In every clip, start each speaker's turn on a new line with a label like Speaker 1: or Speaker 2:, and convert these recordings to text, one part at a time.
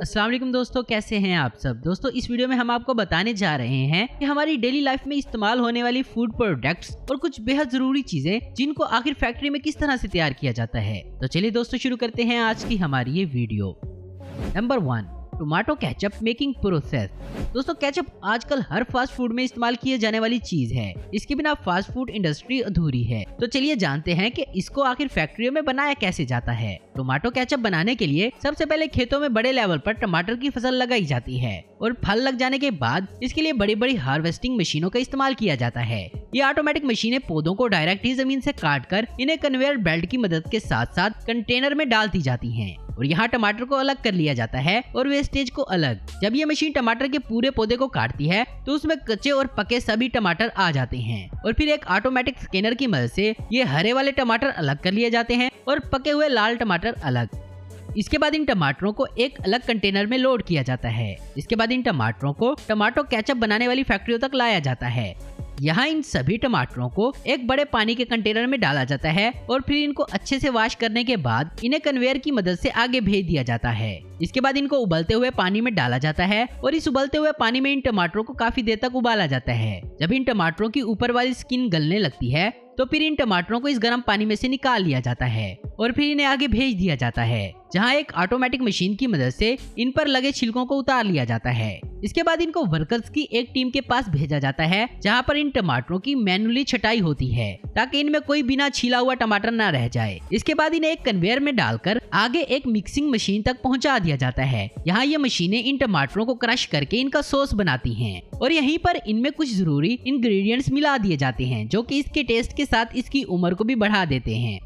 Speaker 1: अस्सलाम वालेकुम दोस्तों, कैसे हैं आप सब। दोस्तों इस वीडियो में हम आपको बताने जा रहे हैं कि हमारी डेली लाइफ में इस्तेमाल होने वाली फूड प्रोडक्ट्स और कुछ बेहद जरूरी चीजें जिनको आखिर फैक्ट्री में किस तरह से तैयार किया जाता है। तो चलिए दोस्तों शुरू करते हैं आज की हमारी ये video. Number 1, tomato ketchup making process. दोस्तों केचप आजकल हर फास्ट फूड में इस्तेमाल किए जाने वाली चीज है। इसके बिना फास्ट फूड इंडस्ट्री अधूरी है। तो चलिए जानते हैं कि इसको आखिर फैक्ट्रियों में बनाया कैसे जाता है। टोमेटो केचप बनाने के लिए सबसे पहले खेतों में बड़े लेवल पर टमाटर की फसल लगाई जाती है और फल लग जाने के बाद इसके लिए बड़ी बड़ी हार्वेस्टिंग मशीनों का इस्तेमाल किया जाता है। ये ऑटोमेटिक मशीनें पौधों को डायरेक्ट ही जमीन से काट कर इन्हें कन्वेयर बेल्ट की मदद के साथ साथ कंटेनर में डाल दी जाती हैं और यहाँ टमाटर को अलग कर लिया जाता है और वेस्टेज को अलग। जब ये मशीन टमाटर के पूरे पौधे को काटती है तो उसमें कच्चे और पके सभी टमाटर आ जाते हैं और फिर एक ऑटोमेटिक स्कैनर की मदद से ये हरे वाले टमाटर अलग कर लिए जाते हैं और पके हुए लाल टमाटर अलग। इसके बाद इन टमाटरों को एक अलग कंटेनर में लोड किया जाता है। इसके बाद इन टमाटरों को टमाटो केचप बनाने वाली फैक्ट्रियों तक लाया जाता है। यहाँ इन सभी टमाटरों को एक बड़े पानी के कंटेनर में डाला जाता है और फिर इनको अच्छे से वॉश करने के बाद इन्हें कन्वेयर की मदद से आगे भेज दिया जाता है। इसके बाद इनको उबलते हुए पानी में डाला जाता है और इस उबलते हुए पानी में इन टमाटरों को काफी देर तक उबाला जाता है। जब इन टमाटरों की ऊपर वाली स्किन गलने लगती है तो फिर इन टमाटरों को इस गर्म पानी में से निकाल लिया जाता है और फिर इन्हें आगे भेज दिया जाता है, जहां एक ऑटोमेटिक मशीन की मदद से इन पर लगे छिलकों को उतार लिया जाता है। इसके बाद इनको वर्कर्स की एक टीम के पास भेजा जाता है, जहां पर इन टमाटरों की मैन्युअली छटाई होती है ताकि इनमें कोई बिना छीला हुआ टमाटर न रह जाए। इसके बाद इन्हें एक कन्वेयर में डालकर आगे एक मिक्सिंग मशीन तक पहुंचा दिया जाता है। यहाँ ये मशीनें इन टमाटरों को क्रश करके इनका सॉस बनाती हैं और यहीं पर इनमें कुछ जरूरी इंग्रेडिएंट्स मिला दिए जाते हैं जो कि इसके टेस्ट के साथ इसकी उम्र को भी बढ़ा देते हैं।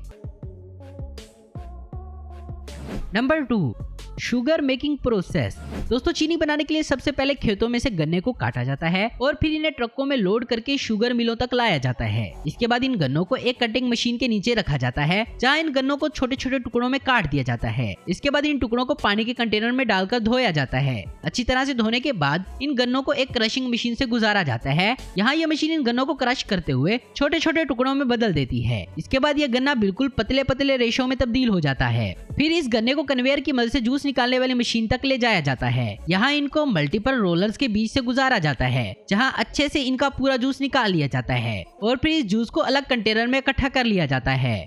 Speaker 1: Number 2, sugar making process. दोस्तों चीनी बनाने के लिए सबसे पहले खेतों में से गन्ने को काटा जाता है और फिर इन्हें ट्रकों में लोड करके शुगर मिलों तक लाया जाता है। इसके बाद इन गन्नों को एक कटिंग मशीन के नीचे रखा जाता है, जहां इन गन्नों को छोटे छोटे टुकड़ों में काट दिया जाता है। इसके बाद इन टुकड़ों को पानी के कंटेनर में डालकर धोया जाता है। अच्छी तरह से धोने के बाद इन गन्नों को एक क्रशिंग मशीन से गुजारा जाता है। यहाँ यह मशीन इन गन्नों को क्रश करते हुए छोटे छोटे टुकड़ों में बदल देती है। इसके बाद यह गन्ना बिल्कुल पतले पतले रेशों में तब्दील हो जाता है। फिर इस गन्ने को कन्वेयर की मदद से जूस निकालने वाली मशीन तक ले जाया जाता है। यहाँ इनको मल्टीपल रोलर्स के बीच से गुजारा जाता है, जहाँ अच्छे से इनका पूरा जूस निकाल लिया जाता है और फिर इस जूस को अलग कंटेनर में इकट्ठा कर लिया जाता है।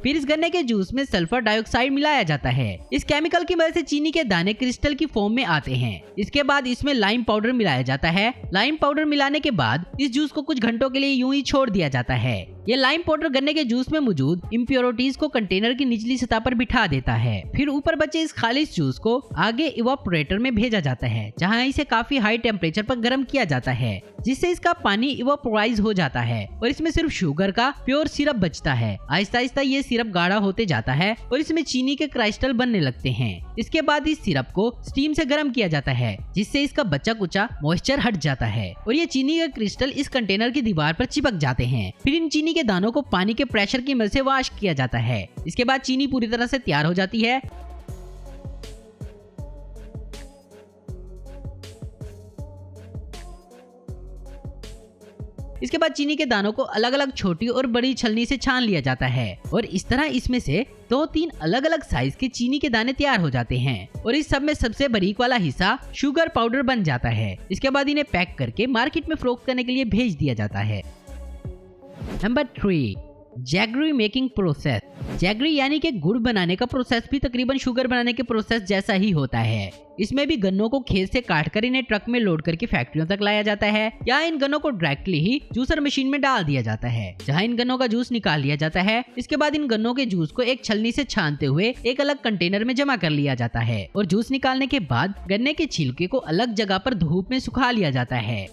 Speaker 1: फिर इस गन्ने के जूस में सल्फर डाइऑक्साइड मिलाया जाता है। इस केमिकल की मदद से चीनी के दाने क्रिस्टल की फॉर्म में आते हैं। इसके बाद इसमें लाइम पाउडर मिलाया जाता है। लाइम पाउडर मिलाने के बाद इस जूस को कुछ घंटों के लिए यूं ही छोड़ दिया जाता है। ये लाइम पाउडर गन्ने के जूस में मौजूद इम्प्योरिटीज को कंटेनर की निचली सतह पर बिठा देता है। फिर ऊपर बचे इस खालिश जूस को आगे इवापोरेटर में भेजा जाता है, जहाँ इसे काफी हाई टेम्परेचर पर गर्म किया जाता है, जिससे इसका पानी इवापोराइज हो जाता है और इसमें सिर्फ शुगर का प्योर सिरप बचता है। आहिस्ता आहिस्ता ये सिरप गाढ़ा होते जाता है और इसमें चीनी के क्राइस्टल बनने लगते हैं। इसके बाद इस सिरप को स्टीम से गर्म किया जाता है, जिससे इसका बचा कुचा मॉइस्चर हट जाता है और ये चीनी के क्रिस्टल इस कंटेनर की दीवार पर चिपक जाते हैं। फिर इन चीनी के दानों को पानी के प्रेशर की मदद से वॉश किया जाता है। इसके बाद चीनी पूरी तरह से तैयार हो जाती है। इसके बाद चीनी के दानों को अलग अलग छोटी और बड़ी छलनी से छान लिया जाता है और इस तरह इसमें से 2-3 अलग अलग साइज के चीनी के दाने तैयार हो जाते हैं और इस सब में सबसे बारीक वाला हिस्सा शुगर पाउडर बन जाता है। इसके बाद इन्हें पैक करके मार्केट में फरोख्त करने के लिए भेज दिया जाता है। Number 3, jaggery making process. Jaggery यानी कि गुड़ बनाने का प्रोसेस भी तकरीबन शुगर बनाने के प्रोसेस जैसा ही होता है। इसमें भी गन्नों को खेत से काटकर इन्हें ट्रक में लोड करके फैक्ट्रियों तक लाया जाता है या इन गन्नों को डायरेक्टली ही जूसर मशीन में डाल दिया जाता है, जहां इन गन्नों का जूस निकाल लिया जाता है। इसके बाद इन गन्नों के जूस को एक छलनी से छानते हुए एक अलग कंटेनर में जमा कर लिया जाता है और जूस निकालने के बाद गन्ने के छिलके को अलग जगह पर धूप में सुखा लिया जाता है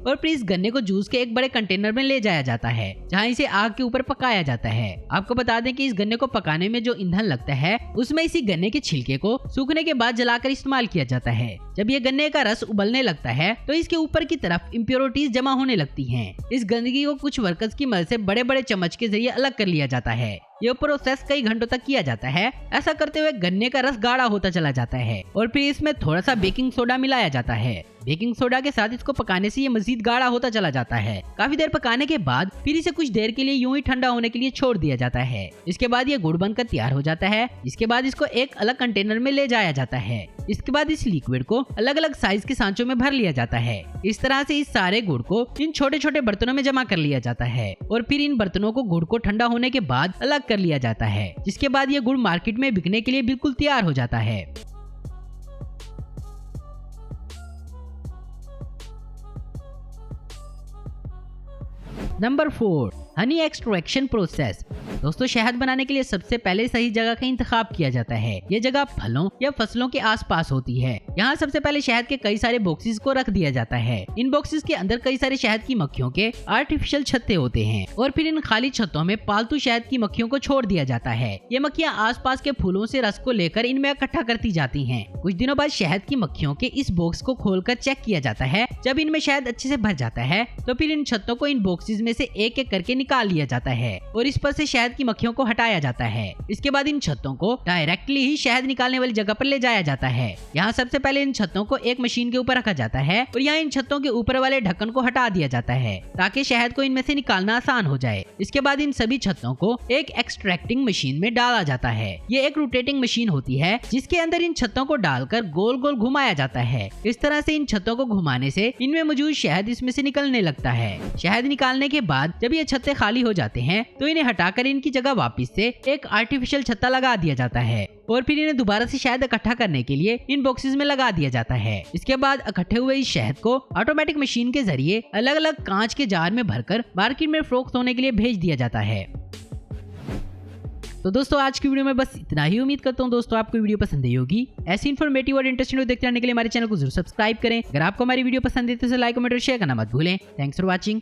Speaker 1: और फिर इस गन्ने को जूस के एक बड़े कंटेनर में ले जाया जाता है, जहां इसे आग के ऊपर पकाया जाता है। आपको बता दें कि इस गन्ने को पकाने में जो ईंधन लगता है उसमें इसी गन्ने के छिलके को सूखने के बाद जलाकर इस्तेमाल किया जाता है। जब ये गन्ने का रस उबलने लगता है तो इसके ऊपर की तरफ इम्प्योरिटीज जमा होने लगती हैं। इस गंदगी को कुछ वर्कर्स की मदद से बड़े बड़े चम्मच के जरिए अलग कर लिया जाता है। यह प्रोसेस कई घंटों तक किया जाता है। ऐसा करते हुए गन्ने का रस गाढ़ा होता चला जाता है और फिर इसमें थोड़ा सा बेकिंग सोडा मिलाया जाता है बेकिंग सोडा के साथ इसको पकाने से ये मजीद गाढ़ा होता चला जाता है। काफी देर पकाने के बाद फिर इसे कुछ देर के लिए यूं ही ठंडा होने के लिए छोड़ दिया जाता है। इसके बाद ये गुड़ बनकर तैयार हो जाता है। इसके बाद इसको एक अलग कंटेनर में ले जाया जाता है। इसके बाद इस लिक्विड को अलग अलग साइज के सांचों में भर लिया जाता है। इस तरह से इस सारे गुड़ को इन छोटे छोटे बर्तनों में जमा कर लिया जाता है और फिर इन बर्तनों को गुड़ को ठंडा होने के बाद अलग कर लिया जाता है, जिसके बाद ये गुड़ मार्केट में बिकने के लिए बिल्कुल तैयार हो जाता है। Number 4, Honey extraction process. दोस्तों, शहद बनाने के लिए सबसे पहले सही जगह का इंतखाब किया जाता है। ये जगह फलों या फसलों के आसपास होती है। यहाँ सबसे पहले शहद के कई सारे बॉक्सेस को रख दिया जाता है। इन बॉक्सेस के अंदर कई सारे शहद की मक्खियों के आर्टिफिशियल छत्ते होते हैं और फिर इन खाली छत्तों में पालतू शहद की मक्खियों को छोड़ दिया जाता है। ये मक्खियाँ आसपास के फूलों से रस को लेकर इनमें इकट्ठा करती जाती हैं। कुछ दिनों बाद शहद की मक्खियों के इस बॉक्स को खोलकर चेक किया जाता है। जब इनमें शहद अच्छे से भर जाता है तो फिर इन छत्तों को इन बॉक्सेस में से एक एक करके निकाल लिया जाता है और इस पर से शहद की मक्खियों को हटाया जाता है। इसके बाद इन छत्तों को डायरेक्टली ही शहद निकालने वाली जगह पर ले जाया जाता है। यहाँ सबसे पहले इन छत्तों को एक मशीन के ऊपर रखा जाता है और यहाँ इन छत्तों के ऊपर वाले ढक्कन को हटा दिया जाता है ताकि शहद को इनमें से निकालना आसान हो जाए। इसके बाद इन सभी छत्तों को एक एक्सट्रैक्टिंग मशीन में डाला जाता है। ये एक रोटेटिंग मशीन होती है जिसके अंदर इन छत्तों को डालकर गोल गोल घुमाया जाता है। इस तरह से इन छत्तों को घुमाने से इनमें मौजूद शहद इसमें से निकलने लगता है। शहद निकालने के बाद जब ये छत्ते खाली हो जाते हैं तो इन्हें हटाकर इनकी जगह वापस से एक आर्टिफिशियल छत्ता लगा दिया जाता है और फिर इन्हें दोबारा से शहद इकट्ठा करने के लिए इन बॉक्सेस में लगा दिया जाता है। इसके बाद इकट्ठे हुए इस शहद को ऑटोमेटिक मशीन के जरिए अलग अलग कांच के जार में भरकर मार्केट में फरोख्त होने के लिए भेज दिया जाता है। तो दोस्तों, आज की वीडियो में बस इतना ही। उम्मीद करता हूँ दोस्तों आपको वीडियो पसंद आई होगी। ऐसी इन्फॉर्मेटिव और इंटरेस्टिंग वीडियो देखते रहने के लिए हमारे चैनल को जरूर सब्सक्राइब करें। अगर आपको हमारी वीडियो पसंद है तो इसे लाइक, कमेंट और शेयर करना मत भूलें। Thanks for watching.